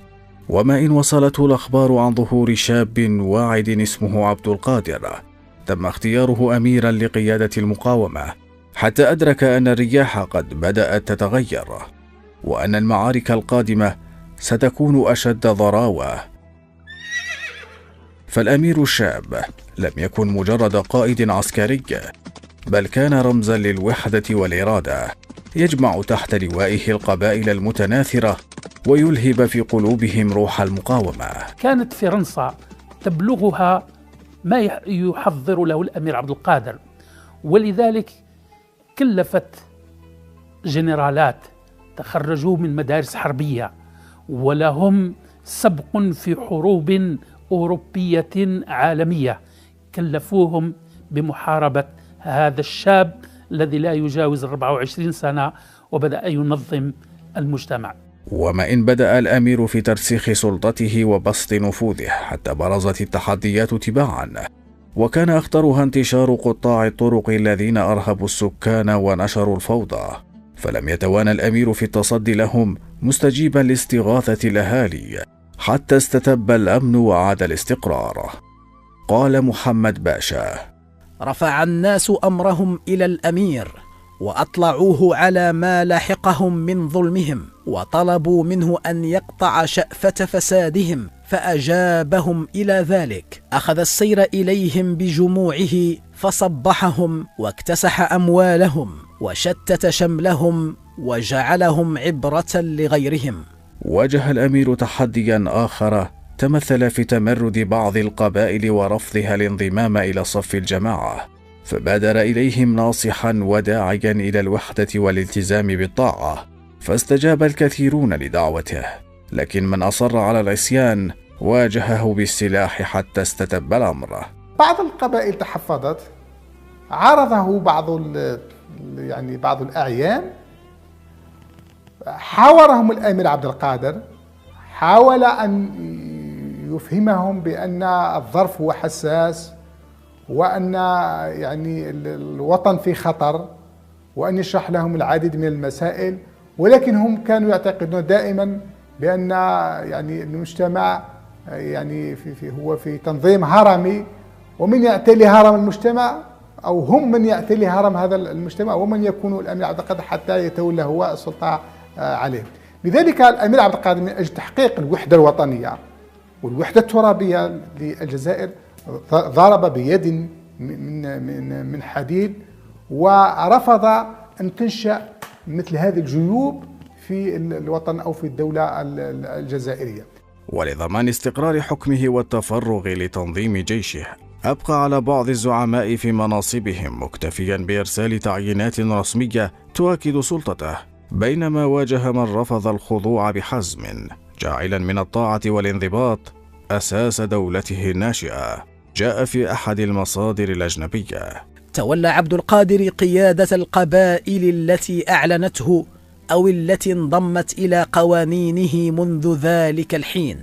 وما إن وصلته الأخبار عن ظهور شاب واعد اسمه عبد القادر تم اختياره أميرا لقيادة المقاومة، حتى أدرك أن الرياح قد بدأت تتغير، وأن المعارك القادمة ستكون أشد ضراوة. فالأمير الشاب لم يكن مجرد قائد عسكري، بل كان رمزا للوحدة والإرادة، يجمع تحت لوائه القبائل المتناثرة ويلهب في قلوبهم روح المقاومة. كانت فرنسا تبلغها ما يحضر له الأمير عبد القادر، ولذلك كلفت جنرالات تخرجوا من مدارس حربية ولهم سبق في حروب أوروبية عالمية، كلفوهم بمحاربة هذا الشاب الذي لا يجاوز 24 سنة وبدأ ينظم المجتمع. وما إن بدأ الأمير في ترسيخ سلطته وبسط نفوذه حتى برزت التحديات تباعا، وكان أخطرها انتشار قطاع الطرق الذين أرهبوا السكان ونشروا الفوضى، فلم يتوانى الأمير في التصدي لهم مستجيبا لاستغاثة الأهالي حتى استتب الأمن وعاد الاستقرار. قال محمد باشا: رفع الناس أمرهم إلى الأمير، وأطلعوه على ما لاحقهم من ظلمهم، وطلبوا منه أن يقطع شأفة فسادهم، فأجابهم إلى ذلك. أخذ السير إليهم بجموعه فصبحهم واكتسح أموالهم وشتت شملهم وجعلهم عبرة لغيرهم. واجه الأمير تحديا آخر تمثل في تمرد بعض القبائل ورفضها الانضمام إلى صف الجماعة، فبادر إليهم ناصحا وداعيا إلى الوحدة والالتزام بالطاعة، فاستجاب الكثيرون لدعوته، لكن من أصر على العصيان واجهه بالسلاح حتى استتب الأمر. بعض القبائل تحفظت، عارضه بعض الأعيان، حاورهم الأمير عبد القادر، حاول أن يفهمهم بأن الظرف هو حساس، وأن الوطن في خطر، وأن يشرح لهم العديد من المسائل، ولكن هم كانوا يعتقدون دائما بأن المجتمع هو في تنظيم هرمي، ومن يعتلي هرم المجتمع أو هم من يعتلي هرم هذا المجتمع، ومن يكون الأمير عبد القادر حتى يتولى هو السلطة عليه. لذلك الأمير عبد القادر من أجل تحقيق الوحدة الوطنية والوحدة الترابية للجزائر ضرب بيد من حديد، ورفض أن تنشأ مثل هذه الجيوب في الوطن أو في الدولة الجزائرية. ولضمان استقرار حكمه والتفرغ لتنظيم جيشه، أبقى على بعض الزعماء في مناصبهم، مكتفيا بإرسال تعيينات رسمية تؤكد سلطته، بينما واجه من رفض الخضوع بحزم، جاعلا من الطاعة والانضباط أساس دولته الناشئة. جاء في أحد المصادر الأجنبية: تولى عبد القادر قيادة القبائل التي أعلنته أو التي انضمت إلى قوانينه منذ ذلك الحين،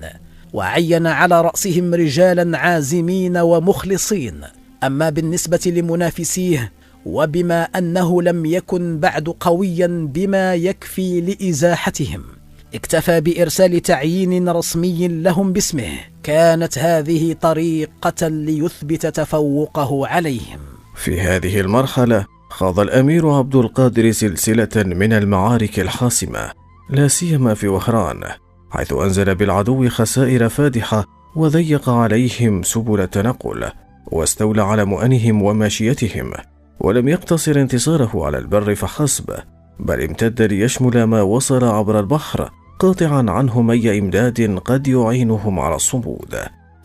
وعين على رأسهم رجالا عازمين ومخلصين. أما بالنسبة لمنافسيه، وبما أنه لم يكن بعد قويا بما يكفي لإزاحتهم، اكتفى بإرسال تعيين رسمي لهم باسمه. كانت هذه طريقة ليثبت تفوقه عليهم. في هذه المرحلة خاض الأمير عبد القادر سلسلة من المعارك الحاسمة، لا سيما في وهران، حيث أنزل بالعدو خسائر فادحة وضيق عليهم سبل التنقل، واستولى على مؤنهم وماشيتهم. ولم يقتصر انتصاره على البر فحسب، بل امتد ليشمل ما وصل عبر البحر، قاطعا عنهم أي إمداد قد يعينهم على الصمود.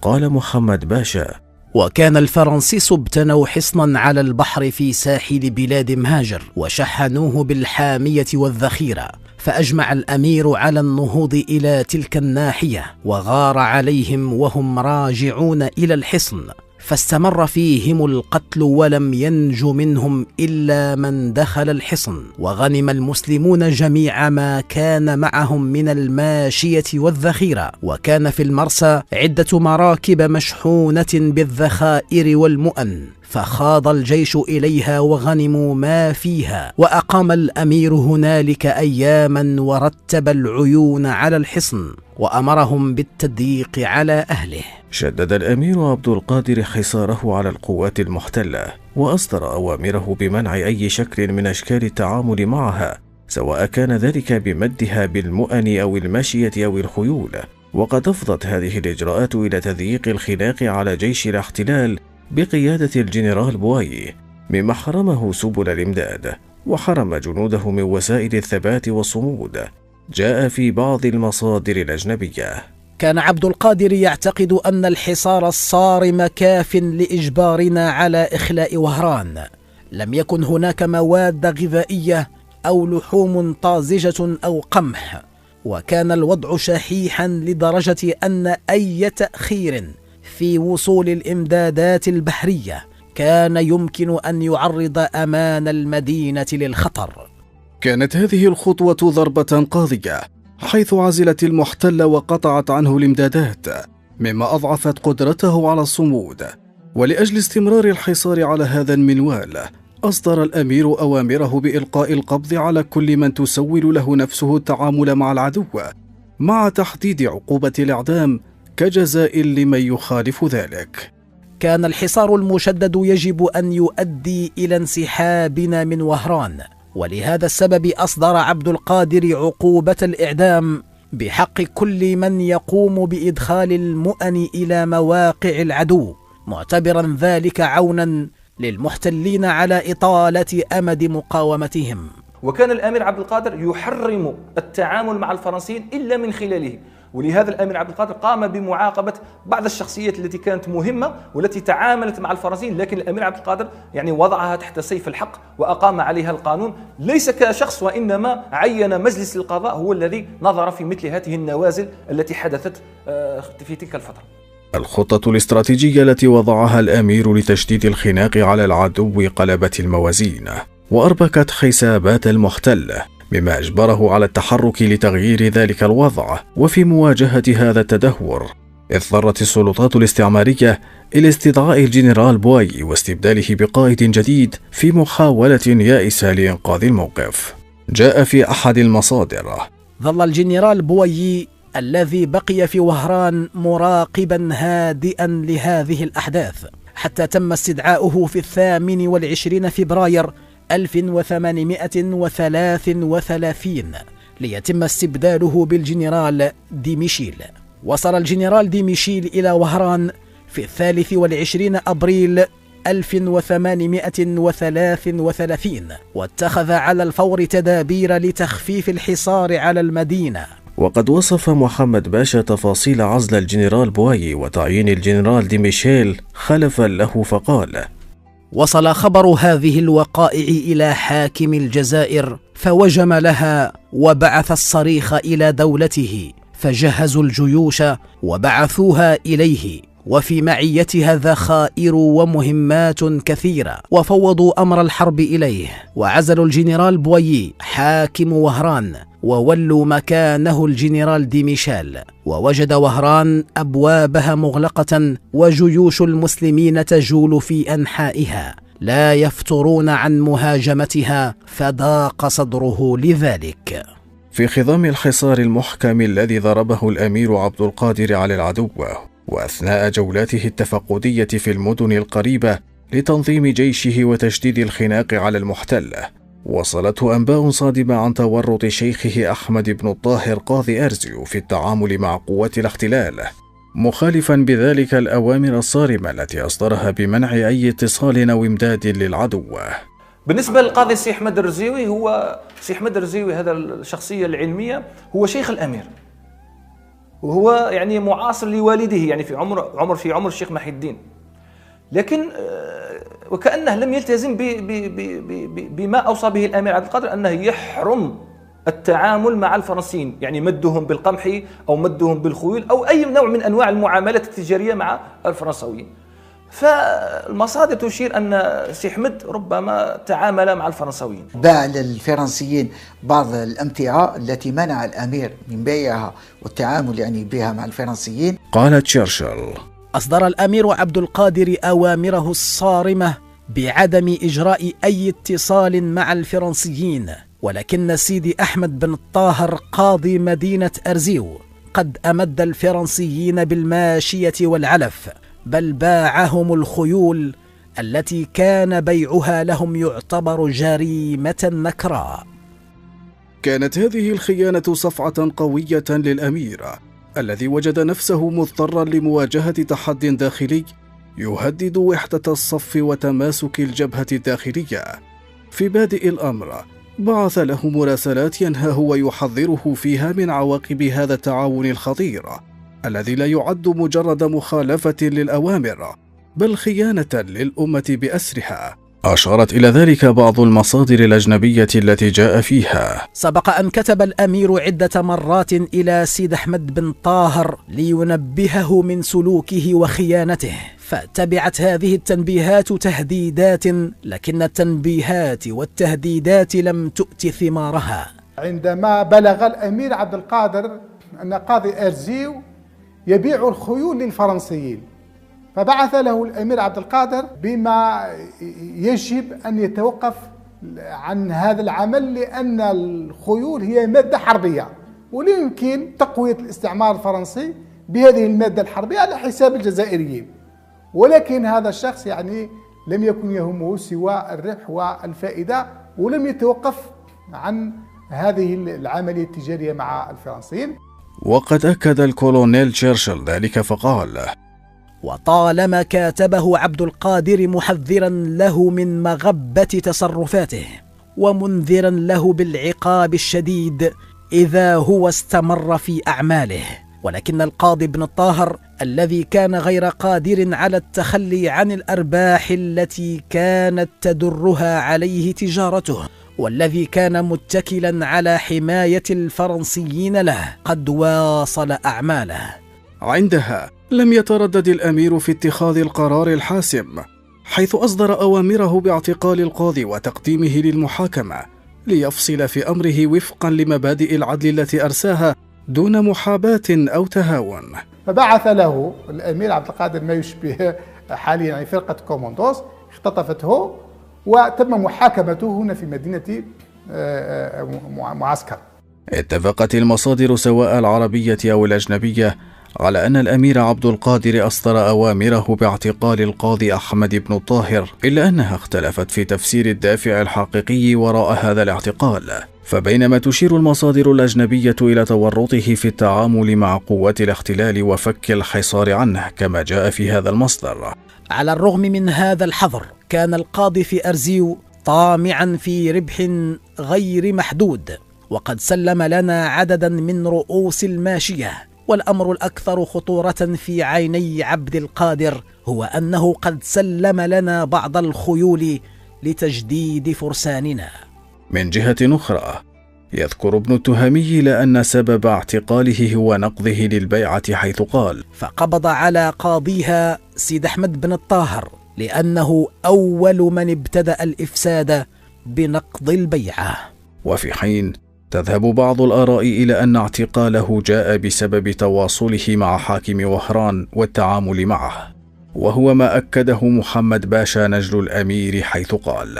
قال محمد باشا: وكان الفرنسيس ابتنوا حصنا على البحر في ساحل بلاد مهاجر، وشحنوه بالحامية والذخيرة، فأجمع الأمير على النهوض إلى تلك الناحية، وغار عليهم وهم راجعون إلى الحصن، فاستمر فيهم القتل، ولم ينج منهم إلا من دخل الحصن. وغنم المسلمون جميع ما كان معهم من الماشية والذخيرة، وكان في المرسى عدة مراكب مشحونة بالذخائر والمؤن، فخاض الجيش إليها وغنموا ما فيها. وأقام الأمير هنالك أياما، ورتب العيون على الحصن، وأمرهم بالتضييق على أهله. شدد الأمير عبد القادر حصاره على القوات المحتلة، وأصدر أوامره بمنع أي شكل من أشكال التعامل معها، سواء كان ذلك بمدها بالمؤن أو الماشية أو الخيول. وقد أفضت هذه الإجراءات إلى تضييق الخناق على جيش الاحتلال بقيادة الجنرال بواي، مما حرمه سبل الإمداد، وحرم جنوده من وسائل الثبات والصمود. جاء في بعض المصادر الأجنبية: كان عبد القادر يعتقد أن الحصار الصارم كاف لإجبارنا على إخلاء وهران. لم يكن هناك مواد غذائية أو لحوم طازجة أو قمح، وكان الوضع شحيحا لدرجة أن أي تأخير في وصول الإمدادات البحرية كان يمكن أن يعرض أمان المدينة للخطر. كانت هذه الخطوة ضربة قاضية، حيث عزلت المحتل وقطعت عنه الإمدادات، مما أضعفت قدرته على الصمود. ولأجل استمرار الحصار على هذا المنوال، أصدر الأمير أوامره بإلقاء القبض على كل من تسول له نفسه التعامل مع العدو، مع تحديد عقوبة الإعدام كجزاء لمن يخالف ذلك. كان الحصار المشدد يجب أن يؤدي إلى انسحابنا من وهران، ولهذا السبب أصدر عبد القادر عقوبة الإعدام بحق كل من يقوم بإدخال المؤن إلى مواقع العدو، معتبرا ذلك عونا للمحتلين على إطالة أمد مقاومتهم. وكان الأمير عبد القادر يحرم التعامل مع الفرنسيين إلا من خلاله، ولهذا الأمير عبد القادر قام بمعاقبة بعض الشخصيات التي كانت مهمة والتي تعاملت مع الفرنسيين، لكن الأمير عبد القادر يعني وضعها تحت سيف الحق وأقام عليها القانون ليس كشخص، وإنما عين مجلس القضاء هو الذي نظر في مثل هذه النوازل التي حدثت في تلك الفترة. الخطة الاستراتيجية التي وضعها الأمير لتشديد الخناق على العدو قلبت الموازين وأربكت حسابات المحتل، مما أجبره على التحرك لتغيير ذلك الوضع وفي مواجهة هذا التدهور. اضطرت السلطات الاستعمارية إلى استدعاء الجنرال بويي واستبداله بقائد جديد في محاولة يائسة لإنقاذ الموقف. جاء في أحد المصادر: ظل الجنرال بويي الذي بقي في وهران مراقبا هادئا لهذه الأحداث حتى تم استدعاؤه في 28 فبراير 1833 ليتم استبداله بالجنرال دي ميشيل. وصل الجنرال دي ميشيل إلى وهران في 23 أبريل 1833 واتخذ على الفور تدابير لتخفيف الحصار على المدينة. وقد وصف محمد باشا تفاصيل عزل الجنرال بويي وتعيين الجنرال دي ميشيل خلفا له فقال: وصل خبر هذه الوقائع إلى حاكم الجزائر فوجم لها وبعث الصريخ إلى دولته، فجهزوا الجيوش وبعثوها إليه، وفي معيتها ذخائر ومهمات كثيرة، وفوضوا أمر الحرب إليه، وعزلوا الجنرال بويي حاكم وهران وولوا مكانه الجنرال دي ميشيل. ووجد وهران أبوابها مغلقة وجيوش المسلمين تجول في أنحائها لا يفترون عن مهاجمتها، فضاق صدره لذلك. في خضم الحصار المحكم الذي ضربه الأمير عبد القادر على العدو، وأثناء جولاته التفقدية في المدن القريبة لتنظيم جيشه وتشديد الخناق على المحتل، وصلته أنباء صادمة عن تورط شيخه أحمد بن الطاهر قاضي أرزيو في التعامل مع قوات الاحتلال، مخالفا بذلك الأوامر الصارمة التي أصدرها بمنع أي اتصال أو إمداد للعدو. بالنسبة للقاضي سي أحمد الرزيوي، هو سي أحمد الرزيوي هذا الشخصية العلمية هو شيخ الأمير، وهو يعني معاصر لوالده، يعني في عمر الشيخ محي الدين، لكن وكأنه لم يلتزم بما أوصى به الأمير عبد القادر أنه يحرم التعامل مع الفرنسيين، يعني مدهم بالقمح أو مدهم بالخيول أو أي نوع من أنواع المعاملات التجارية مع الفرنساويين. فالمصادر تشير أن سي أحمد ربما تعامل مع الفرنساويين، باع للفرنسيين بعض الأمتعة التي منع الأمير من بيعها والتعامل يعني بها مع الفرنسيين. قال تشرشل: أصدر الأمير عبد القادر أوامره الصارمة بعدم إجراء أي اتصال مع الفرنسيين، ولكن سيدي أحمد بن الطاهر قاضي مدينة أرزيو قد أمد الفرنسيين بالماشية والعلف، بل باعهم الخيول التي كان بيعها لهم يعتبر جريمة نكراء. كانت هذه الخيانة صفعة قوية للأمير الذي وجد نفسه مضطرا لمواجهة تحد داخلي يهدد وحدة الصف وتماسك الجبهة الداخلية. في بادئ الأمر بعث له مراسلات ينهاه ويحذره فيها من عواقب هذا التعاون الخطير الذي لا يعد مجرد مخالفة للأوامر بل خيانة للأمة بأسرها. أشارت إلى ذلك بعض المصادر الأجنبية التي جاء فيها: سبق أن كتب الأمير عدة مرات إلى سيد أحمد بن طاهر لينبهه من سلوكه وخيانته، فتبعت هذه التنبيهات تهديدات، لكن التنبيهات والتهديدات لم تؤت ثمارها. عندما بلغ الأمير عبد القادر أن قاضي أرزيو يبيع الخيول للفرنسيين، فبعث له الأمير عبد القادر بما يجب أن يتوقف عن هذا العمل، لأن الخيول هي مادة حربية ولا يمكن تقوية الاستعمار الفرنسي بهذه المادة الحربية على حساب الجزائريين. ولكن هذا الشخص يعني لم يكن يهمه سوى الربح والفائدة، ولم يتوقف عن هذه العملية التجارية مع الفرنسيين. وقد أكد الكولونيل تشرشل ذلك فقال: وطالما كاتبه عبد القادر محذرا له من مغبة تصرفاته ومنذرا له بالعقاب الشديد إذا هو استمر في أعماله، ولكن القاضي بن الطاهر الذي كان غير قادر على التخلي عن الأرباح التي كانت تدرها عليه تجارته، والذي كان متكلا على حماية الفرنسيين له، قد واصل أعماله. عندها لم يتردد الأمير في اتخاذ القرار الحاسم، حيث أصدر أوامره باعتقال القاضي وتقديمه للمحاكمة ليفصل في أمره وفقا لمبادئ العدل التي أرساها دون محاباة أو تهاون. فبعث له الأمير عبد القادر ما يشبه حاليا يعني فرقة كوموندوس، اختطفته وتم محاكمته هنا في مدينة معسكر. اتفقت المصادر سواء العربية أو الأجنبية على أن الأمير عبد القادر أصدر أوامره باعتقال القاضي أحمد بن الطاهر، إلا أنها اختلفت في تفسير الدافع الحقيقي وراء هذا الاعتقال. فبينما تشير المصادر الأجنبية إلى تورطه في التعامل مع قوات الاحتلال وفك الحصار عنه كما جاء في هذا المصدر، على الرغم من هذا الحظر كان القاضي في أرزيو طامعا في ربح غير محدود، وقد سلم لنا عددا من رؤوس الماشية. والأمر الأكثر خطورة في عيني عبد القادر هو أنه قد سلم لنا بعض الخيول لتجديد فرساننا. من جهة أخرى يذكر ابن التهامي لأن سبب اعتقاله هو نقضه للبيعة، حيث قال: فقبض على قاضيها سيد أحمد بن الطاهر لأنه أول من ابتدأ الإفساد بنقض البيعة. وفي حين تذهب بعض الآراء إلى أن اعتقاله جاء بسبب تواصله مع حاكم وهران والتعامل معه، وهو ما أكده محمد باشا نجل الأمير، حيث قال: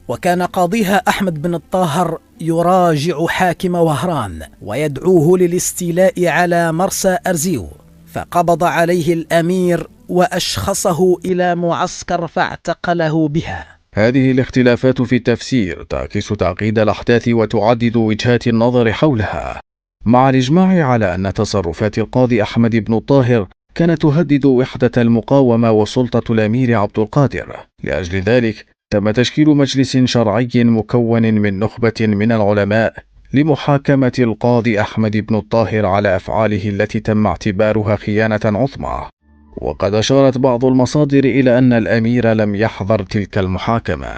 وكان قاضيها أحمد بن الطاهر يراجع حاكم وهران ويدعوه للاستيلاء على مرسى أرزيو، فقبض عليه الأمير وأشخصه إلى معسكر فاعتقله بها. هذه الاختلافات في التفسير تعكس تعقيد الأحداث وتعدد وجهات النظر حولها، مع الإجماع على أن تصرفات القاضي أحمد بن الطاهر كانت تهدد وحدة المقاومة وسلطة الأمير عبد القادر. لأجل ذلك تم تشكيل مجلس شرعي مكون من نخبة من العلماء لمحاكمة القاضي أحمد بن الطاهر على أفعاله التي تم اعتبارها خيانة عظمى. وقد أشارت بعض المصادر إلى أن الأمير لم يحضر تلك المحاكمة.